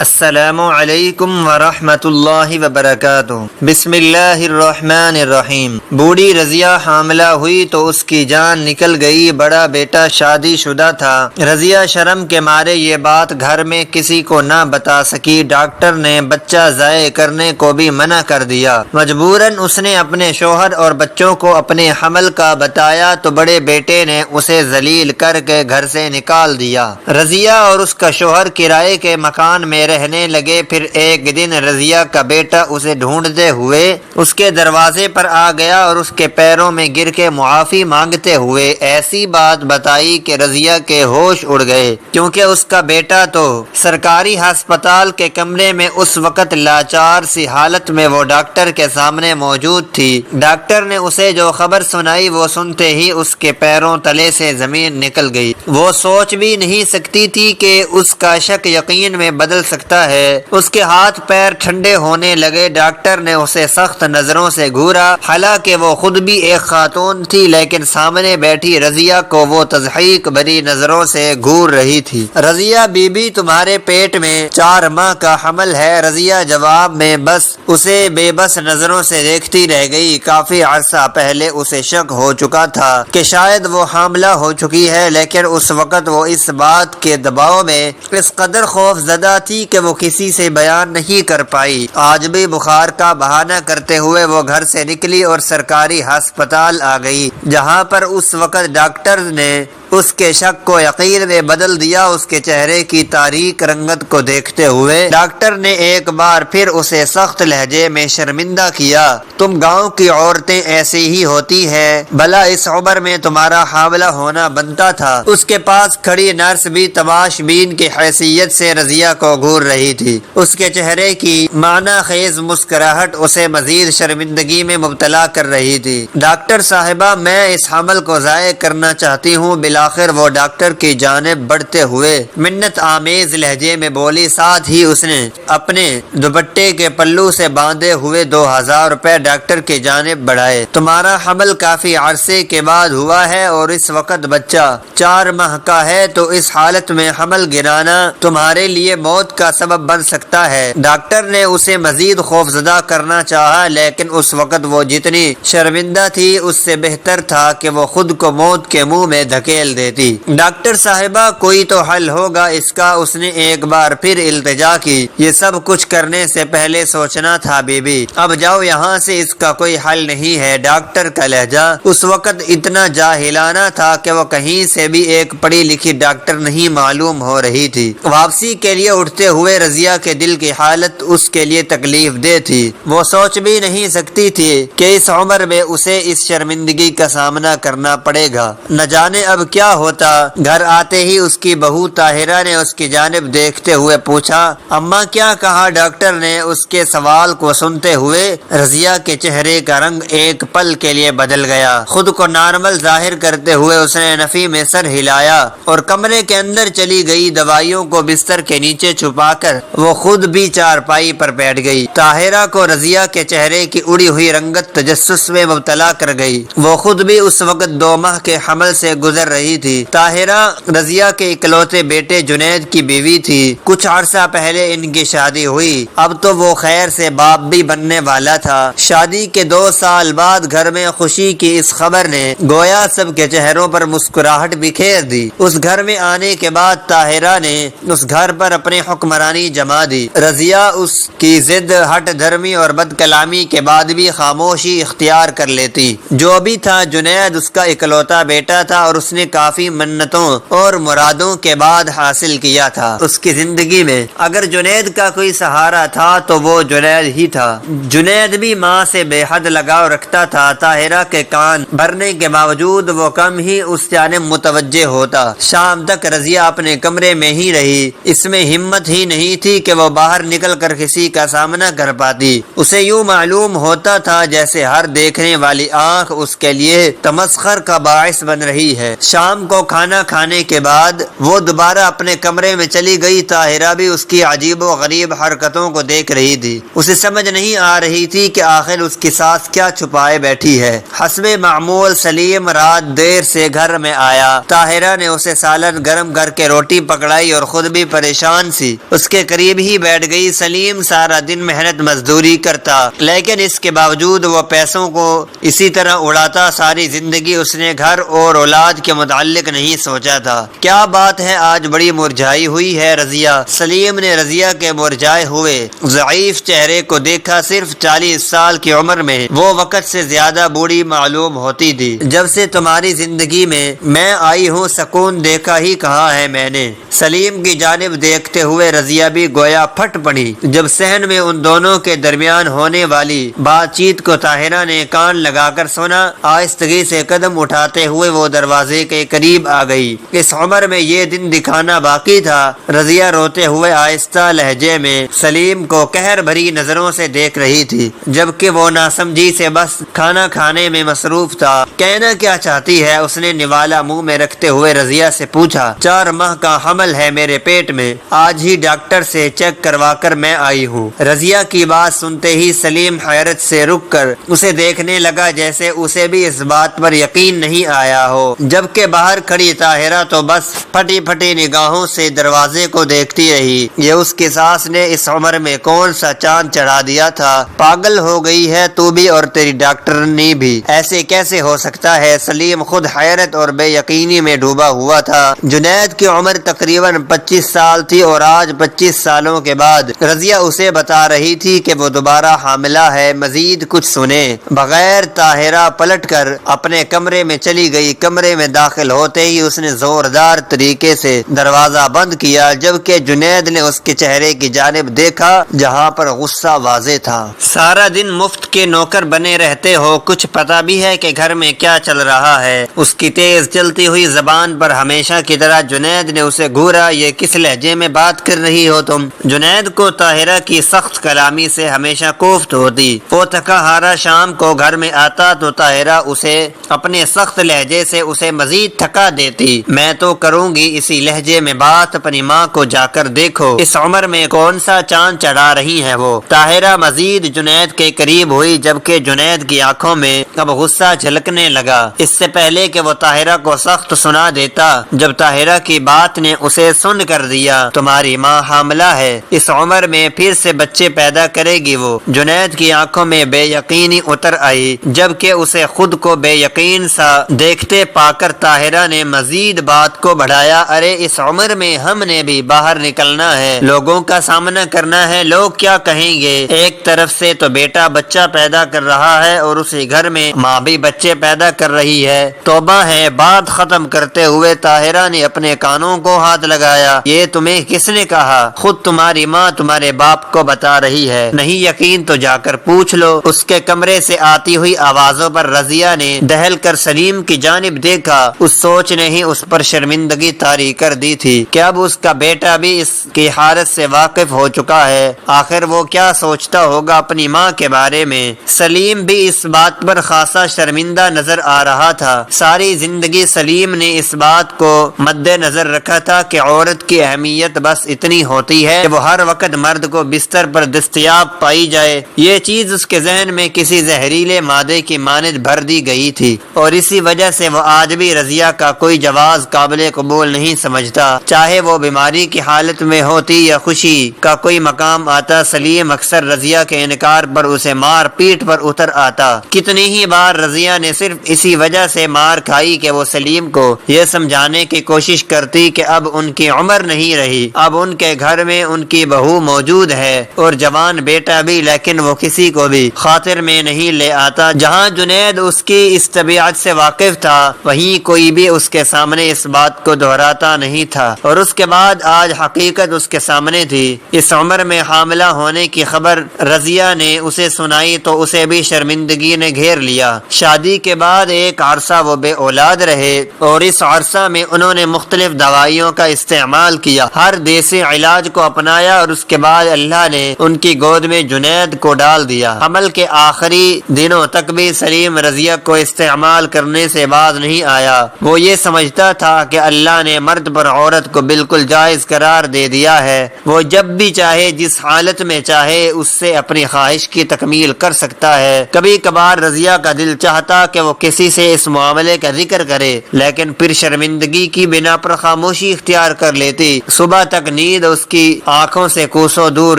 السلام علیکم ورحمۃ اللہ وبرکاتہ۔ بسم اللہ الرحمن الرحیم۔ بوڑھی رضیہ حاملہ ہوئی تو اس کی جان نکل گئی۔ بڑا بیٹا شادی شدہ تھا۔ رضیہ شرم کے مارے یہ بات گھر میں کسی کو نہ بتا سکی۔ ڈاکٹر نے بچہ ضائع کرنے کو بھی منع کر دیا۔ مجبوراً اس نے اپنے شوہر اور بچوں کو اپنے حمل کا بتایا تو بڑے بیٹے نے اسے ذلیل کر کے گھر سے نکال دیا۔ رضیہ اور اس کا شوہر کرائے کے مکان میں رہنے لگے۔ پھر ایک دن رضیہ کا بیٹا اسے ڈھونڈتے ہوئے اس کے دروازے پر آ گیا اور اس کے پیروں میں گر کے معافی مانگتے ہوئے ایسی بات بتائی کہ رضیہ کے ہوش اڑ گئے، کیونکہ اس کا بیٹا تو سرکاری ہسپتال کے کمرے میں اس وقت لاچار سی حالت میں وہ ڈاکٹر کے سامنے موجود تھی۔ ڈاکٹر نے اسے جو خبر سنائی وہ سنتے ہی اس کے پیروں تلے سے زمین نکل گئی۔ وہ سوچ بھی نہیں سکتی تھی کہ اس کا شک یقین میں بدل سکتا ہے۔ اس کے ہاتھ پیر ٹھنڈے ہونے لگے۔ ڈاکٹر نے اسے سخت نظروں سے گھورا، حالانکہ وہ خود بھی ایک خاتون تھی، لیکن سامنے بیٹھی رضیہ کو وہ تضحیک بھری نظروں سے گھور رہی تھی۔ رضیہ بی بی تمہارے پیٹ میں 4 ماہ کا حمل ہے۔ رضیہ جواب میں بس اسے بے بس نظروں سے دیکھتی رہ گئی۔ کافی عرصہ پہلے اسے شک ہو چکا تھا کہ شاید وہ حاملہ ہو چکی ہے، لیکن اس وقت وہ اس بات کے دباؤ میں اس قدر خوف زدہ تھی کہ وہ کسی سے بیان نہیں کر پائی۔ آج بھی بخار کا بہانہ کرتے ہوئے وہ گھر سے نکلی اور سرکاری ہسپتال آ گئی، جہاں پر اس وقت ڈاکٹر نے اس کے شک کو یقین میں بدل دیا۔ اس کے چہرے کی تاریک رنگت کو دیکھتے ہوئے ڈاکٹر نے ایک بار پھر اسے سخت لہجے میں شرمندہ کیا۔ تم گاؤں کی عورتیں ایسی ہی ہوتی ہیں، بھلا اس عمر میں تمہارا حاملہ ہونا بنتا تھا۔ اس کے پاس کھڑی نرس بھی تماش بین کی حیثیت سے رضیہ کو گھور رہی تھی۔ اس کے چہرے کی معنی خیز مسکراہٹ اسے مزید شرمندگی میں مبتلا کر رہی تھی۔ ڈاکٹر صاحبہ، میں اس حمل کو ضائع کرنا چاہتی ہوں۔ بالآخر وہ ڈاکٹر کی جانب بڑھتے ہوئے منت آمیز لہجے میں بولی۔ ساتھ ہی اس نے اپنے دوپٹے کے پلو سے باندھے ہوئے 2000 روپے ڈاکٹر کی جانب بڑھائے۔ تمہارا حمل کافی عرصے کے بعد ہوا ہے اور اس وقت بچہ 4 ماہ کا ہے، تو اس حالت میں حمل گرانا تمہارے لیے موت کا سبب بن سکتا ہے۔ ڈاکٹر نے اسے مزید خوفزدہ کرنا چاہا، لیکن اس وقت وہ جتنی شرمندہ تھی اس سے بہتر تھا کہ وہ خود کو موت کے منہ میں دھکیل دیتی۔ ڈاکٹر صاحبہ، کوئی تو حل ہوگا اس کا۔ اس نے ایک بار پھر التجا کی۔ یہ سب کچھ کرنے سے پہلے سوچنا تھا بی بی۔ اب جاؤ یہاں سے، اس کا کوئی حل نہیں ہے۔ ڈاکٹر کا لہجہ اس وقت اتنا جاہلانہ تھا کہ وہ کہیں سے بھی ایک پڑھی لکھی ڈاکٹر نہیں معلوم ہو رہی تھی۔ واپسی کے لیے اٹھتے ہوئے رضیہ کے دل کی حالت اس کے لیے تکلیف دہ تھی۔ وہ سوچ بھی نہیں سکتی تھی کہ اس عمر میں اسے اس شرمندگی کا سامنا کرنا پڑے گا۔ نہ جانے اب کیا ہوتا۔ گھر آتے ہی اس کی بہو طاہرہ نے اس کی جانب دیکھتے ہوئے پوچھا، اماں کیا کہا؟ ڈاکٹر نے اس کے سوال کو سنتے ہوئے رضیہ کے چہرے کا رنگ ایک پل کے لیے بدل گیا۔ خود کو نارمل ظاہر کرتے ہوئے اس نے نفی میں سر ہلایا اور کمرے کے اندر چلی گئی۔ دوائیوں کو بستر کے نیچے چھپا کر وہ خود بھی چارپائی پر بیٹھ گئی۔ طاہرہ کو رضیہ کے چہرے کی اڑی ہوئی رنگت تجسس میں مبتلا کر گئی۔ وہ خود بھی اس وقت 2 ماہ کے حمل سے گزر رہی تھی۔ طاہرہ رضیہ کے اکلوتے بیٹے جنید کی بیوی تھی۔ کچھ عرصہ پہلے ان کی شادی ہوئی۔ اب تو وہ خیر سے باپ بھی بننے والا تھا۔ شادی کے 2 سال بعد گھر میں خوشی کی اس خبر نے گویا سب کے چہروں پر مسکراہٹ بکھیر دی۔ اس گھر میں آنے کے بعد طاہرہ نے اس گھر پر اپنی حکمرانی جما دی۔ رضیہ اس کی ضد، ہٹ دھرمی اور بد کلامی کے بعد بھی خاموشی اختیار کر لیتی۔ جو بھی تھا، جنید اس کا اکلوتا بیٹا تھا اور اس نے کافی منتوں اور مرادوں کے بعد حاصل کیا تھا۔ اس کی زندگی میں اگر جنید کا کوئی سہارا تھا تو وہ جنید ہی تھا۔ جنید بھی ماں سے بے حد لگاؤ رکھتا تھا۔ طاہرہ کے کان بھرنے کے باوجود وہ کم ہی اس جانب متوجہ ہوتا۔ شام تک رضیہ اپنے کمرے میں ہی رہی۔ اس میں ہمت ہی نہیں تھی کہ وہ باہر نکل کر کسی کا سامنا کر پاتی۔ اسے یوں معلوم ہوتا تھا جیسے ہر دیکھنے والی آنکھ اس کے لیے تمسخر کا باعث بن رہی ہے۔ شام شام کو کھانا کھانے کے بعد وہ دوبارہ اپنے کمرے میں چلی گئی۔ طاہرہ بھی اس کی عجیب و غریب حرکتوں کو دیکھ رہی تھی۔ اسے سمجھ نہیں آ رہی تھی کہ آخر اس کی ساس کیا چھپائے بیٹھی ہے۔ حسب معمول سلیم رات دیر سے گھر میں آیا۔ طاہرہ نے اسے سالن گرم کر کے روٹی پکڑائی اور خود بھی پریشان سی اس کے قریب ہی بیٹھ گئی۔ سلیم سارا دن محنت مزدوری کرتا، لیکن اس کے باوجود وہ پیسوں کو اسی طرح اڑاتا۔ ساری زندگی اس نے گھر اور اولاد کے متعلق نہیں سوچا تھا۔ کیا بات ہے آج بڑی مرجھائی ہوئی ہے رضیہ؟ سلیم نے رضیہ کے مرجھائے ہوئے ضعیف چہرے کو دیکھا۔ صرف 40 سال کی عمر میں وہ وقت سے زیادہ بوڑھی معلوم ہوتی تھی۔ جب سے تمہاری زندگی میں آئی ہوں سکون دیکھا ہی کہاں ہے میں نے۔ سلیم کی جانب دیکھتے ہوئے رضیہ بھی گویا پھٹ پڑی۔ جب صحن میں ان دونوں کے درمیان ہونے والی بات چیت کو طاہرہ نے کان لگا کر سنا، آہستگی سے قدم اٹھاتے ہوئے وہ دروازے کے قریب آ گئی۔ اس عمر میں یہ دن دکھانا باقی تھا۔ رضیہ روتے ہوئے آہستہ لہجے میں سلیم کو قہر بھری نظروں سے دیکھ رہی تھی، جبکہ وہ ناسمجھی سے بس کھانا کھانے میں مصروف تھا۔ کہنا کیا چاہتی ہے؟ اس نے نوالا منہ میں رکھتے ہوئے رضیہ سے پوچھا۔ 4 ماہ کا حمل ہے میرے پیٹ میں، آج ہی ڈاکٹر سے چیک کروا کر میں آئی ہوں۔ رضیہ کی بات سنتے ہی سلیم حیرت سے رک کر اسے دیکھنے لگا، جیسے اسے بھی اس بات پر یقین نہیں آیا ہو، جبکہ باہر کھڑی طاہرہ تو بس پھٹی پھٹی نگاہوں سے دروازے کو دیکھتی رہی۔ یہ اس کی ساس نے اس عمر میں کون سا چاند چڑھا دیا تھا؟ پاگل ہو گئی ہے تو بھی اور تیری ڈاکٹرنی بھی، ایسے کیسے ہو سکتا ہے؟ سلیم خود حیرت اور بے یقینی میں ڈوبا ہوا تھا۔ جنید کی عمر تقریباً 25 سال تھی اور آج 25 سالوں کے بعد رضیہ اسے بتا رہی تھی کہ وہ دوبارہ حاملہ ہے۔ مزید کچھ سنے بغیر طاہرہ پلٹ کر اپنے کمرے میں چلی گئی۔ کمرے میں داخل ہوتے ہی اس نے زوردار طریقے سے دروازہ بند کیا، جبکہ جنید نے اس کے چہرے کی جانب دیکھا جہاں پر غصہ واضح تھا۔ سارا دن مفت کے نوکر بنے رہتے ہو، کچھ پتہ بھی ہے کہ گھر میں کیا چل رہا ہے؟ اس کی تیز چلتی ہوئی زبان پر ہمیشہ کی طرح جنید نے اسے گھورا۔ یہ کس لہجے میں بات کر رہی ہو تم؟ جنید کو طاہرہ کی سخت کلامی سے ہمیشہ کوفت ہوتی۔ وہ تھکا ہارا شام کو گھر میں آتا تو طاہرہ اسے اپنے سخت لہجے سے اسے مزید تھکا دیتی۔ میں تو کروں گی اسی لہجے میں بات، اپنی ماں کو جا کر دیکھو، اس عمر میں کون سا چاند چڑھا رہی ہے وہ؟ طاہرہ مزید جنید کے قریب ہوئی، جبکہ جنید کی آنکھوں میں اب غصہ جھلکنے لگا۔ اس سے پہلے کہ وہ طاہرہ کو سخت سنا دیتا، جب طاہرہ کی بات نے اسے سن کر دیا، تمہاری ماں حاملہ ہے، اس عمر میں پھر سے بچے پیدا کرے گی وہ؟ جنید کی آنکھوں میں بے یقینی اتر آئی، جبکہ اسے خود کو بے یقین سا دیکھتے پا کر طاہرہ نے مزید بات کو بڑھایا۔ ارے اس عمر میں ہم نے بھی باہر نکلنا ہے، لوگوں کا سامنا کرنا ہے، لوگ کیا کہیں گے؟ ایک طرف سے تو بیٹا بچہ پیدا کر رہا ہے اور اسی گھر میں ماں بھی بچے پیدا کر رہی ہے۔ توبہ ہے۔ بات ختم کرتے ہوئے طاہرہ نے اپنے کانوں کو ہاتھ لگایا۔ یہ تمہیں کس نے کہا؟ خود تمہاری ماں تمہارے باپ کو بتا رہی ہے، نہیں یقین تو جا کر پوچھ لو۔ اس کے کمرے سے آتی ہوئی آوازوں پر رضیہ نے دہل کر سلیم کی جانب دیکھا۔ اس سوچ نے ہی اس پر شرمندگی طاری کر دی تھی کہ اب اس کا بیٹا بھی اس کی حالت سے واقف ہو چکا ہے۔ آخر وہ کیا سوچتا ہوگا اپنی ماں کے بارے میں؟ سلیم بھی اس بات پر خاصا شرمندہ نظر آ رہا تھا۔ ساری زندگی سلیم نے اس بات کو مد نظر رکھا تھا کہ عورت کی اہمیت بس اتنی ہوتی ہے کہ وہ ہر وقت مرد کو بستر پر دستیاب پائی جائے۔ یہ چیز اس کے ذہن میں کسی زہریلے مادے کی مانند بھر دی گئی تھی، اور اسی وجہ سے وہ آج بھی رضیہ کا کوئی جواز قابل قبول نہیں سمجھتا۔ چاہے وہ بیماری کی حالت میں ہوتی یا خوشی کا کوئی مقام آتا، سلیم اکثر رضیہ کے انکار پر اسے مار پیٹ پر اتر آتا۔ کتنی ہی بار رضیہ نے صرف اسی وجہ سے مار کھائی کہ وہ سلیم کو یہ سمجھانے کی کوشش کرتی کہ اب ان کی عمر نہیں رہی، اب ان کے گھر میں ان کی بہو موجود ہے اور جوان بیٹا بھی، لیکن وہ کسی کو بھی خاطر میں نہیں لے آتا۔ جہاں جنید اس کی اس طبیعت سے واقف تھا، وہیں کوئی بھی اس کے سامنے اس بات کو دہراتا نہیں تھا، اور اس کے بعد آج حقیقت اس کے سامنے تھی۔ اس عمر میں حاملہ ہونے کی خبر رضیہ نے اسے سنائی تو اسے بھی شرمندگی نے گھیر لیا۔ شادی کے بعد ایک عرصہ وہ بے اولاد رہے، اور اس عرصہ میں انہوں نے مختلف دوائیوں کا استعمال کیا، ہر دیسی علاج کو اپنایا، اور اس کے بعد اللہ نے ان کی گود میں جنید کو ڈال دیا۔ حمل کے آخری دنوں تک بھی سلیم رضیہ کو استعمال کرنے سے باز نہیں آیا۔ وہ یہ سمجھتا تھا کہ اللہ نے مرد پر عورت کو بالکل جائز قرار دے دیا ہے، وہ جب بھی چاہے جس حالت میں چاہے اس سے اپنی خواہش کی تکمیل کر سکتا ہے۔ کبھی کبھار رضیہ کا دل چاہتا کہ وہ کسی سے اس معاملے کا ذکر کرے، لیکن پھر شرمندگی کی بنا پر خاموشی اختیار کر لیتی۔ صبح تک نیند اس کی آنکھوں سے کوسوں دور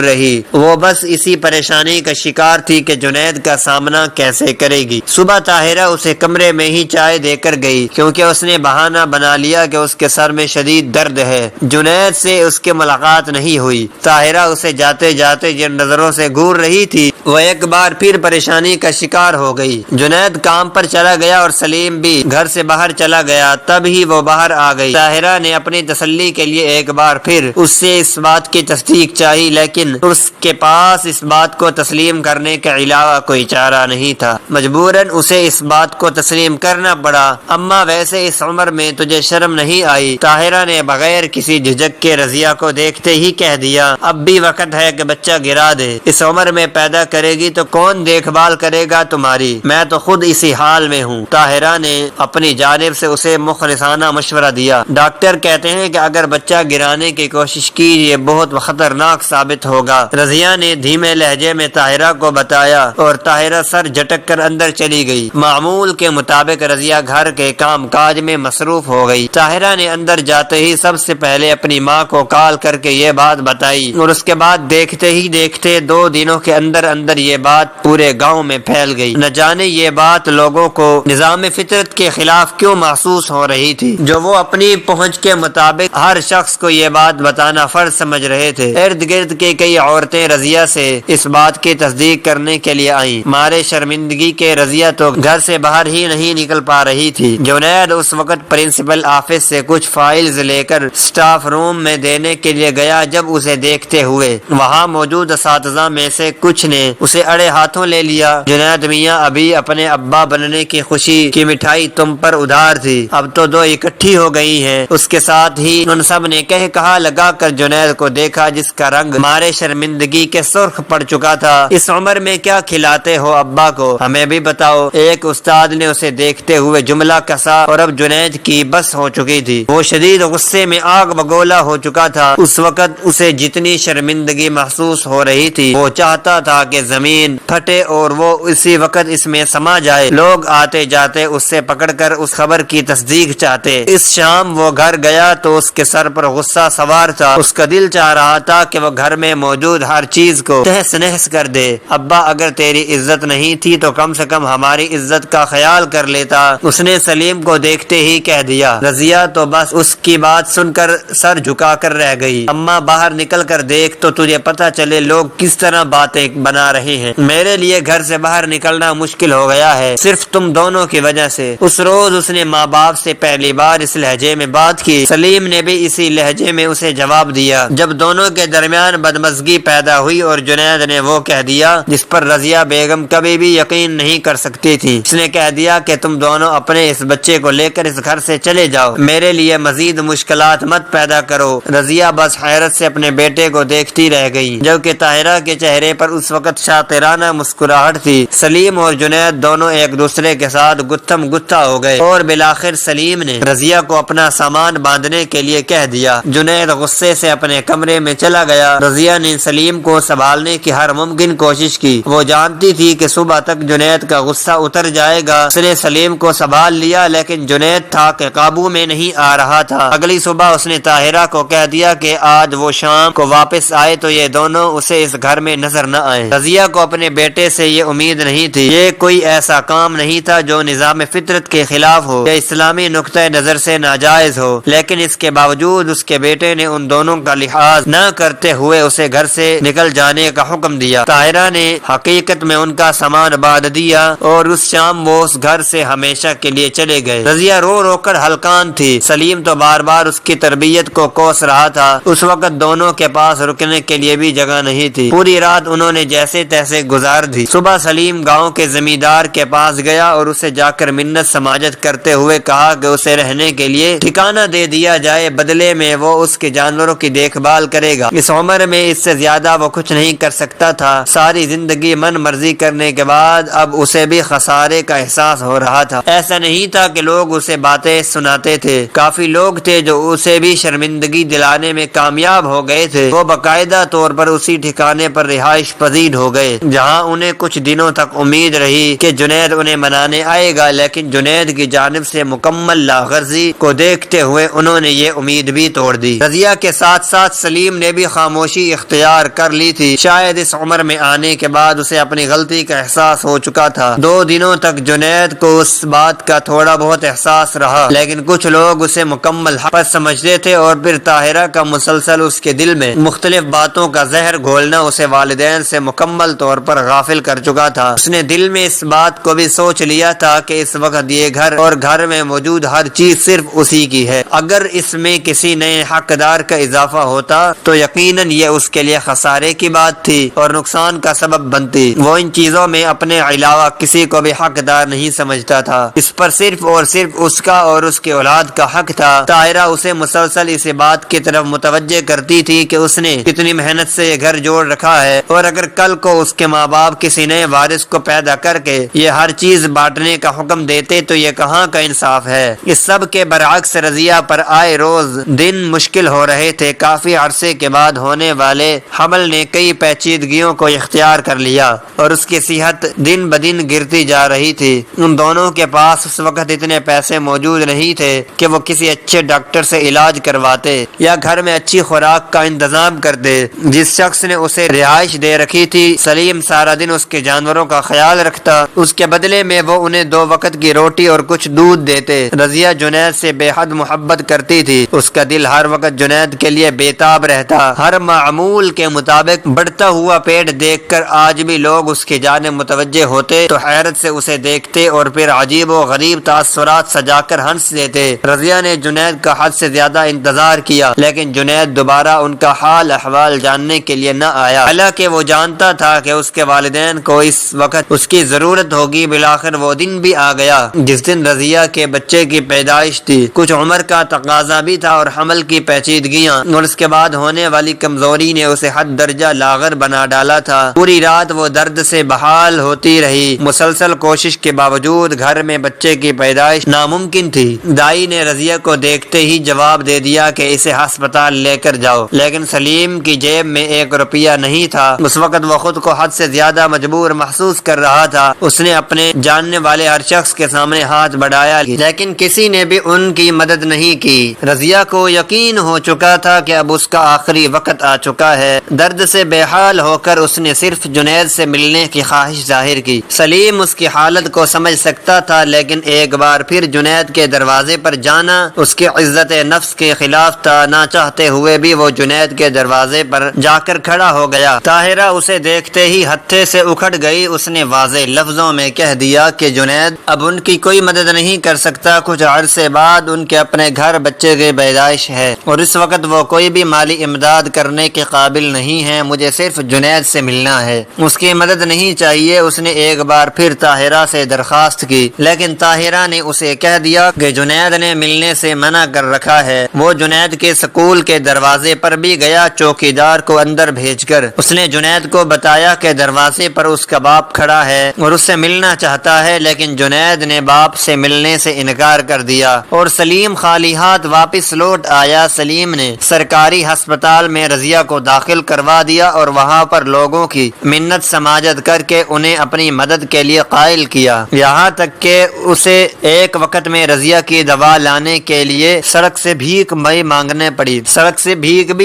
رہی، وہ بس اسی پریشانی کا شکار تھی کہ جنید کا سامنا کیسے کرے گی۔ صبح طاہرہ اسے کمرے میں ہی چائے دے کر گئی، کیونکہ اس نے بہانہ بنا لیا کہ اس کے سر میں شدید درد ہے۔ جنید سے اس کی ملاقات نہیں ہوئی۔ طاہرہ اسے جاتے جاتے جن نظروں سے گھور رہی تھی وہ ایک بار پھر پریشانی کا شکار ہو گئی۔ جنید کام پر چلا گیا اور سلیم بھی گھر سے باہر چلا گیا، تب ہی وہ باہر آ گئی۔ طاہرہ نے اپنی تسلی کے لیے ایک بار پھر اس سے اس بات کی تصدیق چاہی، لیکن اس کے پاس اس بات کو تسلیم کرنے کے علاوہ کوئی چارہ نہیں تھا۔ مجبوراً اسے اس بات کو تسلیم کرنا پڑا۔ اما ویسے اس عمر میں تجھے شرم نہیں آئی؟ طاہرہ نے بغیر کسی جھجک کے رضیہ کو دیکھتے ہی کہہ دیا، اب بھی وقت ہے کہ بچہ گرا دے، اس عمر میں پیدا کرے گی تو کون دیکھ بھال کرے گا تمہاری؟ میں تو خود اسی حال میں ہوں۔ طاہرہ نے اپنی جانب سے اسے مخلصانہ مشورہ دیا۔ ڈاکٹر کہتے ہیں کہ اگر بچہ گرانے کی کوشش کی یہ بہت خطرناک ثابت ہوگا، رضیہ نے دھیمے لہجے میں طاہرہ کو بتایا، اور طاہرہ سر جھٹک کر اندر چلی گئی۔ معمول کے مطابق رضیہ گھر کے کام کاج میں مصروف ہو گئی۔ طاہرہ نے اندر جاتے ہی سب سے پہلے اپنی ماں کو کال کر کے یہ بات بتائی، اور اس کے بعد دیکھتے ہی دیکھتے 2 دنوں کے اندر اندر یہ بات پورے گاؤں میں پھیل گئی۔ نہ جانے یہ بات لوگوں کو نظام فطرت کے خلاف کیوں محسوس ہو رہی تھی، جو وہ اپنی پہنچ کے مطابق ہر شخص کو یہ بات بتانا فرض سمجھ رہے تھے۔ ارد گرد کے کئی عورتیں رضیہ سے اس بات کی تصدیق کرنے کے لیے آئیں۔ مارے شرمندگی کے رضیہ تو گھر سے باہر ہی نہیں نکل پا رہی تھی۔ جنید اس وقت پرنسپل آفس سے کچھ فائلز لے کر سٹاف روم میں دینے کے لیے گیا، جب اسے دیکھتے ہوئے وہاں موجود اساتذہ میں سے کچھ نے اسے اڑے ہاتھوں لے لیا۔ جنید میاں، ابھی اپنے ابا بننے کی خوشی کی مٹھائی تم پر ادھار تھی، اب تو 2 اکٹھی ہو گئی ہیں۔ اس کے ساتھ ہی ان سب نے کہہ کہا لگا کر جنید کو دیکھا، جس کا رنگ مارے شرمندگی کے سرخ پڑ چکا تھا۔ اس عمر میں کیا کھلاتے ہو ابا کو، ہمیں بھی بتاؤ، ایک استاد نے اسے دیکھتے ہوئے جملہ کسا، اور اب جنید کی بس ہو چکی تھی۔ وہ شدید غصے میں آگ بگولا ہو چکا تھا۔ اس وقت اسے جتنی شرمندگی محسوس ہو رہی تھی، وہ چاہتا تھا کہ زمین پھٹے اور وہ اسی وقت اس میں سما جائے۔ لوگ آتے جاتے اس سے پکڑ کر اس خبر کی تصدیق چاہتے۔ اس شام وہ گھر گیا تو اس کے سر پر غصہ سوار تھا۔ اس کا دل چاہ رہا تھا کہ وہ گھر میں موجود ہر چیز کو تہس نہس کر دے۔ ابا، اگر تیری عزت نہیں تھی تو کم سے کم ہماری عزت کا خیال کر لیتا، اس نے سلیم کو دیکھتے ہی کہہ دیا۔ رضیہ تو بس اس کی بات سن کر سر جھکا کر رہ گئی۔ اما، باہر نکل کر دیکھ تو تجھے پتہ چلے لوگ کس طرح باتیں بنا رہے ہیں۔ میرے لیے گھر سے باہر نکلنا مشکل ہو گیا ہے، صرف تم دونوں کی وجہ سے۔ اس روز اس نے ماں باپ سے پہلی بار اس لہجے میں بات کی۔ سلیم نے بھی اسی لہجے میں اسے جواب دیا۔ جب دونوں کے درمیان بدمزگی پیدا ہوئی اور جنید نے وہ کہہ دیا جس پر رضیہ بیگم کبھی بھی یقین نہیں کر سکتی تھی، اس نے کہہ دیا کہ تم دونوں اپنے اس بچے کو لے کر اس گھر سے چلے جاؤ، میرے لیے مزید مشکلات مت پیدا کرو۔ رضیہ بس حیرت سے اپنے بیٹے کو دیکھتی رہ گئی، جبکہ طاہرہ کے چہرے پر اس وقت شاطرانہ مسکراہٹ تھی۔ سلیم اور جنید دونوں ایک دوسرے کے ساتھ گتھم گتھا ہو گئے، اور بالآخر سلیم نے رضیہ کو اپنا سامان باندھنے کے لیے کہہ دیا۔ جنید غصے سے اپنے کمرے میں چلا گیا۔ رضیہ نے سلیم کو سنبھالنے کی ہر ممکن کوشش کی۔ وہ جانتی تھی کہ صبح تک جنید کا غصہ اتر جائے گا۔ اس نے سلیم کو سنبھال لیا، لیکن جنید تھا کہ قابو میں نہیں آ رہا تھا۔ اگلی صبح اس نے طاہرہ کو کہہ دیا کہ آج وہ شام کو واپس آئے تو یہ دونوں اسے اس گھر میں نظر نہ آئے۔ رضیہ کو اپنے بیٹے سے یہ امید نہیں تھی۔ یہ کوئی ایسا کام نہیں تھا جو نظام فطرت کے خلاف ہو یا اسلامی نقطہ نظر سے ناجائز ہو، لیکن اس کے باوجود اس کے بیٹے نے ان دونوں کا لحاظ نہ کرتے ہوئے اسے گھر سے نکل جانے کا حکم دیا۔ طاہرہ نے حقیقت میں ان کا سامان باندھ دیا اور اس شام وہ اس گھر سے ہمیشہ کے لیے چلے گئے۔ رضیہ رو رو کر ہلکان تھی۔ سلیم تو بار بار اس کی تربیت کو کوس رہا تھا۔ اس وقت دونوں کے پاس رکنے کے لیے بھی جگہ نہیں تھی۔ پوری رات انہوں نے جیسے جیسے تیسے گزار دی۔ صبح سلیم گاؤں کے زمیندار کے پاس گیا اور اسے جا کر منت سماجت کرتے ہوئے کہا کہ اسے رہنے کے لیے ٹھکانہ دے دیا جائے، بدلے میں وہ اس کے جانوروں کی دیکھ بھال کرے گا۔ اس عمر میں اس سے زیادہ وہ کچھ نہیں کر سکتا تھا۔ ساری زندگی من مرضی کرنے کے بعد اب اسے بھی خسارے کا احساس ہو رہا تھا۔ ایسا نہیں تھا کہ لوگ اسے باتیں سناتے تھے، کافی لوگ تھے جو اسے بھی شرمندگی دلانے میں کامیاب ہو گئے تھے۔ وہ باقاعدہ طور پر اسی ٹھکانے پر رہائش پذیر ہو گئے جہاں انہیں کچھ دنوں تک امید رہی کہ جنید انہیں منانے آئے گا، لیکن جنید کی جانب سے مکمل لاغرضی کو دیکھتے ہوئے انہوں نے یہ امید بھی توڑ دی۔ رضیہ کے ساتھ ساتھ سلیم نے بھی خاموشی اختیار کر لی تھی۔ شاید اس عمر میں آنے کے بعد اسے اپنی غلطی کا احساس ہو چکا تھا۔ 2 دنوں تک جنید کو اس بات کا تھوڑا بہت احساس رہا، لیکن کچھ لوگ اسے مکمل حق سمجھتے تھے اور پھر طاہرہ کا مسلسل اس کے دل میں مختلف باتوں کا زہر گھولنا اسے والدین سے مکمل طور پر غافل کر چکا تھا۔ اس نے دل میں اس بات کو بھی سوچ لیا تھا کہ اس وقت یہ گھر اور گھر میں موجود ہر چیز صرف اسی کی ہے۔ اگر اس میں کسی نئے حقدار کا اضافہ ہوتا تو یقیناً یہ اس کے لیے خسارے کی بات تھی اور نقصان کا سبب بنتی۔ وہ ان چیزوں میں اپنے علاوہ کسی کو بھی حقدار نہیں سمجھتا تھا، اس پر صرف اور صرف اس کا اور اس کے اولاد کا حق تھا۔ طاہرہ اسے مسلسل اس بات کی طرف متوجہ کرتی تھی کہ اس نے کتنی محنت سے یہ گھر جوڑ رکھا ہے، اور اگر کل کو اس کے ماں باپ کسی نئے وارث کو پیدا کر کے یہ ہر چیز بانٹنے کا حکم دیتے تو یہ کہاں کا انصاف ہے۔ اس سب کے برعکس رضیہ پر آئے روز دن مشکل ہو رہے تھے۔ کافی عرصے کے بعد ہونے والے حمل نے کئی پیچیدگیوں کو اختیار کر لیا اور اس کی صحت دن بدن گرتی جا رہی تھی۔ ان دونوں کے پاس اس وقت اتنے پیسے موجود نہیں تھے کہ وہ کسی اچھے ڈاکٹر سے علاج کرواتے یا گھر میں اچھی خوراک کا انتظام کرتے۔ جس شخص نے اسے رہائش دے رکھی تھی سلیم سارا دن اس کے جانوروں کا خیال رکھتا، اس کے بدلے میں وہ انہیں 2 وقت کی روٹی اور کچھ دودھ دیتے۔ رضیہ جنید سے بے حد محبت کرتی تھی، اس کا دل ہر وقت جنید کے لیے بےتاب رہتا۔ ہر معمول کے مطابق بڑھتا ہوا پیٹ دیکھ کر آج بھی لوگ اس کی جانب متوجہ ہوتے تو حیرت سے اسے دیکھتے اور پھر عجیب و غریب تاثرات سجا کر ہنس دیتے۔ رضیہ نے جنید کا حد سے زیادہ انتظار کیا، لیکن جنید دوبارہ ان کا حال احوال جاننے کے لیے نہ آیا، حالانکہ وہ جانتا تھا کہ اس کے والدین کو اس وقت اس کی ضرورت ہوگی۔ بالآخر وہ دن بھی آ گیا جس دن رضیہ کے بچے کی پیدائش تھی۔ کچھ عمر کا تقاضا بھی تھا اور حمل کی پیچیدگیاں اور اس کے بعد ہونے والی کمزوری نے اسے حد درجہ لاغر بنا ڈالا تھا۔ پوری رات وہ درد سے بحال ہوتی رہی۔ مسلسل کوشش کے باوجود گھر میں بچے کی پیدائش ناممکن تھی۔ دائی نے رضیہ کو دیکھتے ہی جواب دے دیا کہ اسے ہسپتال لے کر جاؤ، لیکن سلیم کی جیب میں 1 روپیہ نہیں تھا۔ اس وقت وہ خود کو حد سے زیادہ مجبور محسوس کر رہا تھا۔ اس نے اپنے جاننے والے ہر شخص کے سامنے ہاتھ بڑھایا، لیکن کسی نے بھی ان کی مدد نہیں کی۔ رضیہ کو یقین ہو چکا تھا کہ اب اس کا آخری وقت آ چکا ہے۔ درد سے بے حال ہو کر اس نے صرف جنید سے ملنے کی خواہش ظاہر کی۔ سلیم اس کی حالت کو سمجھ سکتا تھا، لیکن ایک بار پھر جنید کے دروازے پر جانا اس کی عزت نفس کے خلاف تھا۔ نہ چاہتے ہوئے بھی وہ جنید کے دروازے پر جا کر کھڑا ہو گیا۔ طاہرہ اسے دیکھتے ہی ہتھے سے اکھڑ گئی۔ اس نے واضح لفظوں میں کہہ دیا کہ جنید اب ان کی کوئی مدد نہیں کر سکتا۔ کچھ عرصے بعد ان کے اپنے گھر بچے کی پیدائش ہے اور اس وقت وہ کوئی بھی مالی امداد کرنے کے قابل نہیں ہے۔ مجھے صرف جنید سے ملنا ہے، اس کی مدد نہیں چاہیے۔ اس نے ایک بار پھر طاہرہ سے درخواست کی، لیکن طاہرہ نے اسے کہہ دیا کہ جنید نے ملنے سے منع کر رکھا ہے۔ وہ جنید کے سکول کے دروازے پر بھی گیا، چوکیدار کو اندر بھیج کر اس نے جنید کو بتایا کہ دروازے پر اس کا باپ کھڑا ہے اور اس سے ملنا چاہتا ہے، لیکن جنید نے باپ سے ملنے سے انکار کر دیا اور سلیم خالی ہاتھ واپس لوٹ آیا۔ سلیم نے سرکاری ہسپتال میں رضیہ کو داخل کروا دیا اور وہاں پر لوگوں کی منت سماجت کر کے انہیں اپنی مدد کے لیے قائل کیا، یہاں تک کہ اسے ایک وقت میں رضیہ کی دوا لانے کے لیے سڑک سے بھیک بھی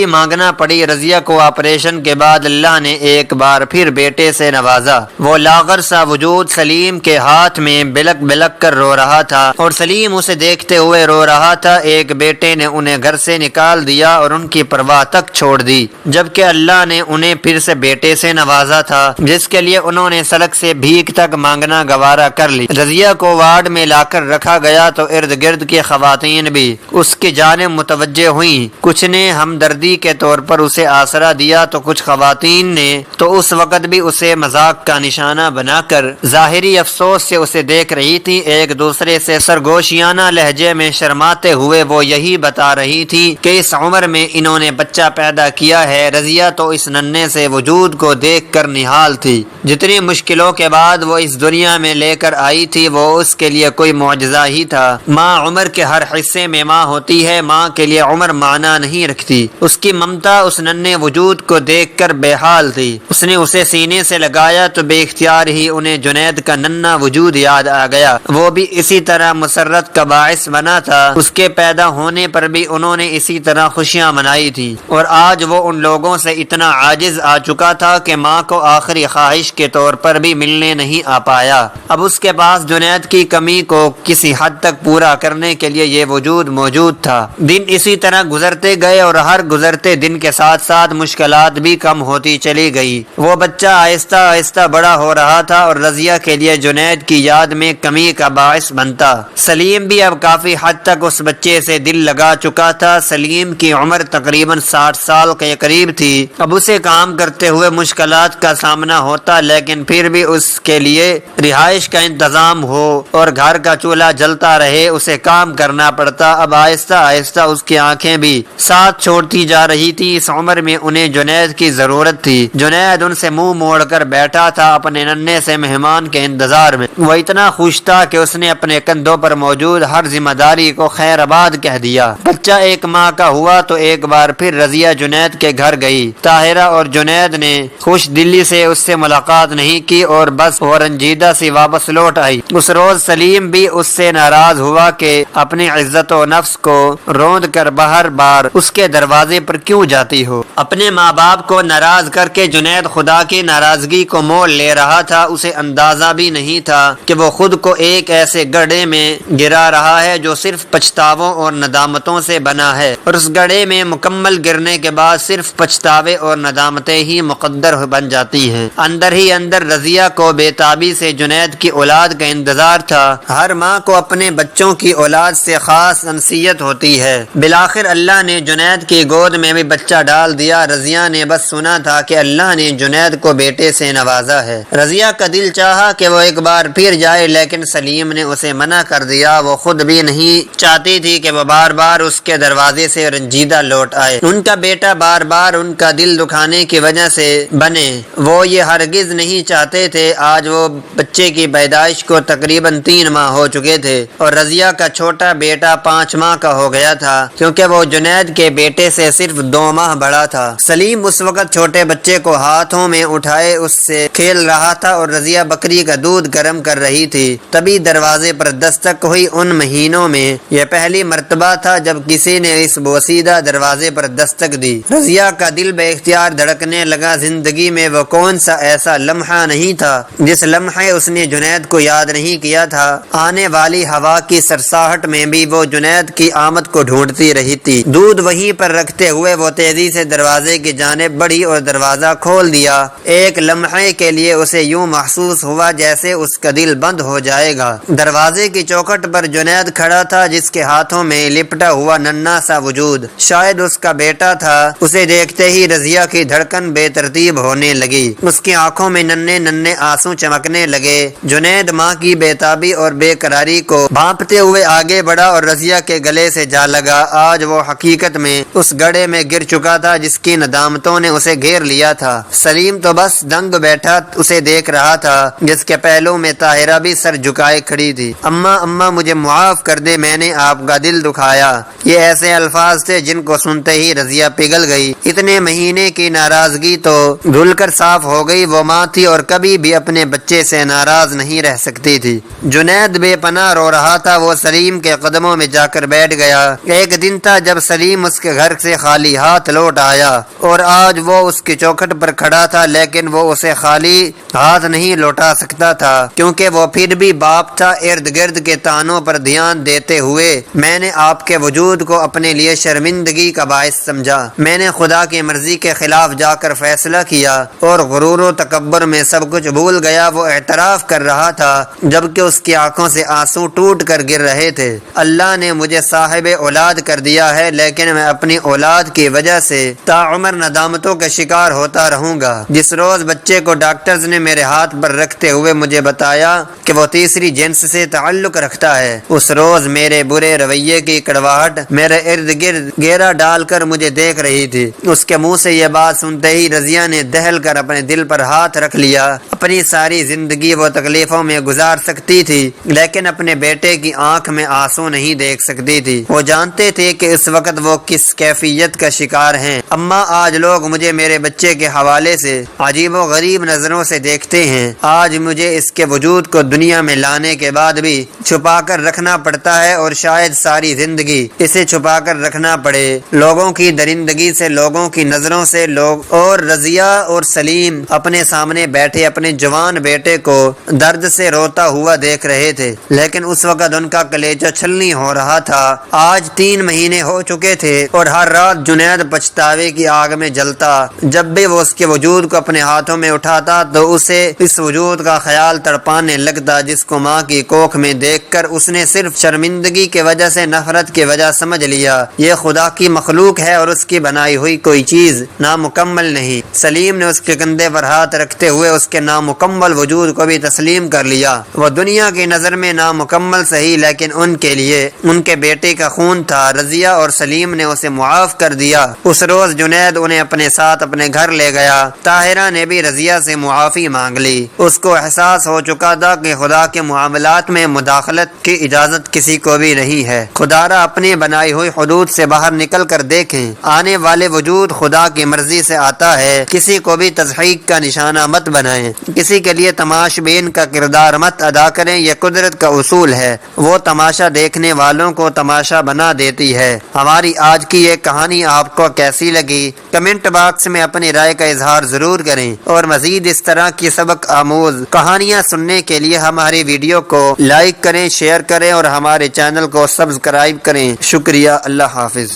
مانگنا پڑی۔ رضیہ کو آپریشن کے بعد اللہ نے ایک بار پھر بیٹے سے نوازا۔ وہ لاغر سا وجود سلیم کے ہاتھ میں بلک بلک کر رو رہا تھا اور سلیم اسے دیکھتے ہوئے رو رہا تھا۔ ایک بیٹے نے انہیں گھر سے نکال دیا اور ان کی پرواہ تک چھوڑ دی، جبکہ اللہ نے انہیں پھر سے بیٹے سے نوازا تھا جس کے لیے انہوں نے سڑک سے بھیک تک مانگنا گوارا کر لی۔ رضیہ کو وارڈ میں لا کر رکھا گیا تو ارد گرد کی خواتین بھی اس کی جانب متوجہ ہوئیں۔ کچھ نے ہمدردی کے طور پر اسے آسرا دیا تو کچھ خواتین نے تو اس اس وقت بھی اسے مذاق کا نشانہ بنا کر ظاہری افسوس سے اسے دیکھ رہی تھی۔ ایک دوسرے سے سرگوشیانہ لہجے میں شرماتے ہوئے وہ یہی بتا رہی تھی کہ اس عمر میں انہوں نے بچہ پیدا کیا ہے۔ رضیہ تو اس ننھے سے وجود کو دیکھ کر نہال تھی۔ جتنی مشکلوں کے بعد وہ اس دنیا میں لے کر آئی تھی وہ اس کے لیے کوئی معجزہ ہی تھا۔ ماں عمر کے ہر حصے میں ماں ہوتی ہے، ماں کے لیے عمر معنی نہیں رکھتی۔ اس کی ممتا اس ننھے وجود کو دیکھ کر بے حال تھی۔ اس نے اسے سینے سے لگایا تو بے اختیار ہی انہیں جنید کا ننھا وجود یاد آ گیا۔ وہ بھی اسی طرح مسرت کا باعث بنا تھا۔ اس کے پیدا ہونے پر بھی انہوں نے اسی طرح خوشیاں منائی تھی، اور آج وہ ان لوگوں سے اتنا عاجز آ چکا تھا کہ ماں کو آخری خواہش کے طور پر بھی ملنے نہیں آ پایا۔ اب اس کے پاس جنید کی کمی کو کسی حد تک پورا کرنے کے لیے یہ وجود موجود تھا۔ دن اسی طرح گزرتے گئے اور ہر گزرتے دن کے ساتھ ساتھ مشکلات بھی کم ہوتی چلی گئی۔ وہ بچہ آہستہ آہستہ بڑا ہو رہا تھا اور رضیہ کے لیے جنید کی یاد میں کمی کا باعث بنتا۔ سلیم بھی اب کافی حد تک اس بچے سے دل لگا چکا تھا۔ سلیم کی عمر تقریباً 60 سال کے قریب تھی۔ اب اسے کام کرتے ہوئے مشکلات کا سامنا ہوتا، لیکن پھر بھی اس کے لیے رہائش کا انتظام ہو اور گھر کا چولہا جلتا رہے اسے کام کرنا پڑتا۔ اب آہستہ آہستہ اس کی آنکھیں بھی ساتھ چھوڑتی جا رہی تھی۔ اس عمر میں انہیں جنید کی ضرورت تھی۔ جنید ان سے منہ موڑ کر بیٹھا تھا اپنے ننھے سے مہمان کے انتظار میں۔ وہ اتنا خوش تھا کہ اس نے اپنے کندھوں پر موجود ہر ذمہ داری کو خیر آباد کہہ دیا۔ بچہ ایک ماہ کا ہوا تو ایک بار پھر رضیہ جنید کے گھر گئی۔ طاہرہ اور جنید نے خوش دلی سے اس سے ملاقات نہیں کی اور بس وہ رنجیدہ سی واپس لوٹ آئی۔ اس روز سلیم بھی اس سے ناراض ہوا کہ اپنی عزت و نفس کو روند کر بہر بار اس کے دروازے پر کیوں جاتی ہو۔ اپنے ماں باپ کو ناراض کر کے جنید خدا کی ناراضگی کو مول لے رہا تھا۔ اسے اندازہ بھی نہیں تھا کہ وہ خود کو ایک ایسے گڑھے میں گرا رہا ہے جو صرف پچھتاووں اور ندامتوں سے بنا ہے، اور اس گڑھے میں مکمل گرنے کے بعد صرف پچھتاوے اور ندامتیں ہی مقدر بن جاتی ہیں۔ اندر ہی اندر رضیہ کو بے تابی سے جنید کی اولاد کا انتظار تھا۔ ہر ماں کو اپنے بچوں کی اولاد سے خاص انسیت ہوتی ہے۔ بالآخر اللہ نے جنید کی گود میں بھی بچہ ڈال دیا۔ رضیہ نے بس سنا تھا کہ اللہ نے جنید کو بیٹے سے نوازا ہے۔ رضیہ کا دل چاہا کہ وہ ایک بار پھر جائے، لیکن سلیم نے اسے منع کر دیا۔ وہ خود بھی نہیں چاہتی تھی کہ وہ بار بار اس کے دروازے سے رنجیدہ لوٹ آئے۔ ان کا بیٹا بار بار ان کا دل دکھانے کی وجہ سے بنے، وہ یہ ہرگز نہیں چاہتے تھے۔ آج وہ بچے کی پیدائش کو تقریباً 3 ماہ ہو چکے تھے اور رضیہ کا چھوٹا بیٹا 5 ماہ کا ہو گیا تھا، کیونکہ وہ جنید کے بیٹے سے صرف 2 ماہ بڑا تھا۔ سلیم اس وقت چھوٹے بچے کو ہاتھوں میں اٹھائے اس سے کھیل رہا تھا اور رضیہ بکری کا دودھ گرم کر رہی تھی۔ تبھی دروازے پر دستک ہوئی۔ ان مہینوں میں یہ پہلی مرتبہ تھا جب کسی نے اس بوسیدہ دروازے پر دستک دی۔ رضیہ کا دل بے اختیار دھڑکنے لگا۔ زندگی میں وہ کون سا ایسا لمحہ نہیں تھا جس لمحے اس نے جنید کو یاد نہیں کیا تھا۔ آنے والی ہوا کی سرساہٹ میں بھی وہ جنید کی آمد کو ڈھونڈتی رہی تھی۔ دودھ وہیں پر رکھتے ہوئے وہ تیزی سے دروازے کی جانب بڑھی اور دروازہ کھول دیا۔ ایک لمحے کے لیے اسے یوں محسوس ہوا جیسے اس کا دل بند ہو جائے گا۔ دروازے کی چوکھٹ پر جنید کھڑا تھا، جس کے ہاتھوں میں لپٹا ہوا ننھا سا وجود شاید اس کا بیٹا تھا۔ اسے دیکھتے ہی رضیہ کی دھڑکن بے ترتیب ہونے لگی۔ اس کی آنکھوں میں ننھے ننھے آنسو چمکنے لگے۔ جنید ماں کی بے تابی اور بے قراری کو بھانپتے ہوئے آگے بڑھا اور رضیہ کے گلے سے جا لگا۔ آج وہ حقیقت میں اس گڑھے میں گر چکا تھا جس کی ندامتوں نے اسے گھیر لیا تھا۔ سلیم تو بس دنگ بیٹھا اسے دیکھ رہا تھا، جس کے پہلو میں طاہرہ بھی سر جھکائے کھڑی تھی۔ اماں اماں مجھے معاف کر دے، میں نے آپ کا دل دکھایا۔ یہ ایسے الفاظ تھے جن کو سنتے ہی رضیہ پگھل گئی۔ اتنے مہینے کی ناراضگی تو دھل کر صاف ہو گئی۔ وہ ماں تھی اور کبھی بھی اپنے بچے سے ناراض نہیں رہ سکتی تھی۔ جنید بے پناہ رو رہا تھا۔ وہ سلیم کے قدموں میں جا کر بیٹھ گیا۔ ایک دن تھا جب سلیم اس کے گھر سے خالی ہاتھ لوٹ آیا اور آج وہ اس کی چوکھٹ پر کھڑا تھا، لیکن وہ اسے خالی ہاتھ نہیں لوٹا سکتا تھا، کیونکہ وہ پھر بھی باپ تھا۔ ارد گرد کے تانوں پر دھیان دیتے ہوئے میں نے آپ کے وجود کو اپنے لیے شرمندگی کا باعث سمجھا۔ میں نے خدا کی مرضی کے خلاف جا کر فیصلہ کیا اور غرور و تکبر میں سب کچھ بھول گیا۔ وہ اعتراف کر رہا تھا جبکہ اس کی آنکھوں سے آنسو ٹوٹ کر گر رہے تھے۔ اللہ نے مجھے صاحب اولاد کر دیا ہے، لیکن میں اپنی اولاد کی وجہ سے تا عمر ندامتوں کا شکار ہوتا رہوں گا۔ لگا۔ جس روز بچے کو ڈاکٹرز نے میرے ہاتھ پر رکھتے ہوئے مجھے بتایا کہ وہ تیسری جنس سے تعلق رکھتا ہے، اس روز میرے برے رویے کی کڑواہٹ میرے ارد گرد گھیرا ڈال کر مجھے دیکھ رہی تھی۔ اس کے منہ سے یہ بات سنتے ہی رضیہ نے دہل کر اپنے دل پر ہاتھ رکھ لیا۔ اپنی ساری زندگی وہ تکلیفوں میں گزار سکتی تھی لیکن اپنے بیٹے کی آنکھ میں آنسو نہیں دیکھ سکتی تھی۔ وہ جانتے تھے کہ اس وقت وہ کس کیفیت کا شکار ہیں۔ اما آج لوگ مجھے میرے بچے کے حوالے سے عجیب و غریب نظروں سے دیکھتے ہیں۔ آج مجھے اس کے وجود کو دنیا میں لانے کے بعد بھی چھپا کر رکھنا پڑتا ہے اور شاید ساری زندگی اسے چھپا کر رکھنا پڑے، لوگوں کی درندگی سے، لوگوں کی نظروں سے۔ لوگ اور رضیہ اور سلیم اپنے سامنے بیٹھے اپنے جوان بیٹے کو درد سے روتا ہوا دیکھ رہے تھے، لیکن اس وقت ان کا کلیجہ چھلنی ہو رہا تھا۔ آج 3 مہینے ہو چکے تھے اور ہر رات جنید پچھتاوے کی آگ میں جلتا۔ جب بھی وہ اس کے وجود کو اپنے ہاتھوں میں اٹھاتا تو اسے اس وجود کا خیال تڑپانے لگتا جس کو ماں کی کوکھ میں دیکھ کر اس نے صرف شرمندگی کی وجہ سے، نفرت کی وجہ سمجھ لیا یہ خدا کی مخلوق ہے اور اس کی بنائی ہوئی کوئی چیز نامکمل نہیں۔ سلیم نے اس کے کندھے پر ہاتھ رکھتے ہوئے اس کے نامکمل وجود کو بھی تسلیم کر لیا۔ وہ دنیا کی نظر میں نامکمل صحیح لیکن ان کے لیے ان کے بیٹے کا خون تھا۔ رضیہ اور سلیم نے اسے معاف کر دیا۔ اس روز جنید انہیں اپنے ساتھ اپنے گھر لے گیا۔ طاہرہ نے بھی رضیہ سے معافی مانگ لی۔ اس کو احساس ہو چکا تھا کہ خدا کے معاملات میں مداخلت کی اجازت کسی کو بھی نہیں ہے۔ خدا را اپنی بنائی ہوئی حدود سے باہر نکل کر دیکھیں، آنے والے وجود خدا کی مرضی سے آتا ہے۔ کسی کو بھی تضحیق کا نشانہ مت بنائیں، کسی کے لیے تماش بین کا کردار مت ادا کریں، یہ قدرت کا اصول ہے، وہ تماشا دیکھنے والوں کو تماشا بنا دیتی ہے۔ ہماری آج کی یہ کہانی آپ کو کیسی لگی؟ کمنٹ باکس میں اپنی رائے کا اظہار ضرور کریں، اور مزید اس طرح کی سبق آموز کہانیاں سننے کے لیے ہماری ویڈیو کو لائک کریں، شیئر کریں اور ہمارے چینل کو سبسکرائب کریں۔ شکریہ، اللہ حافظ۔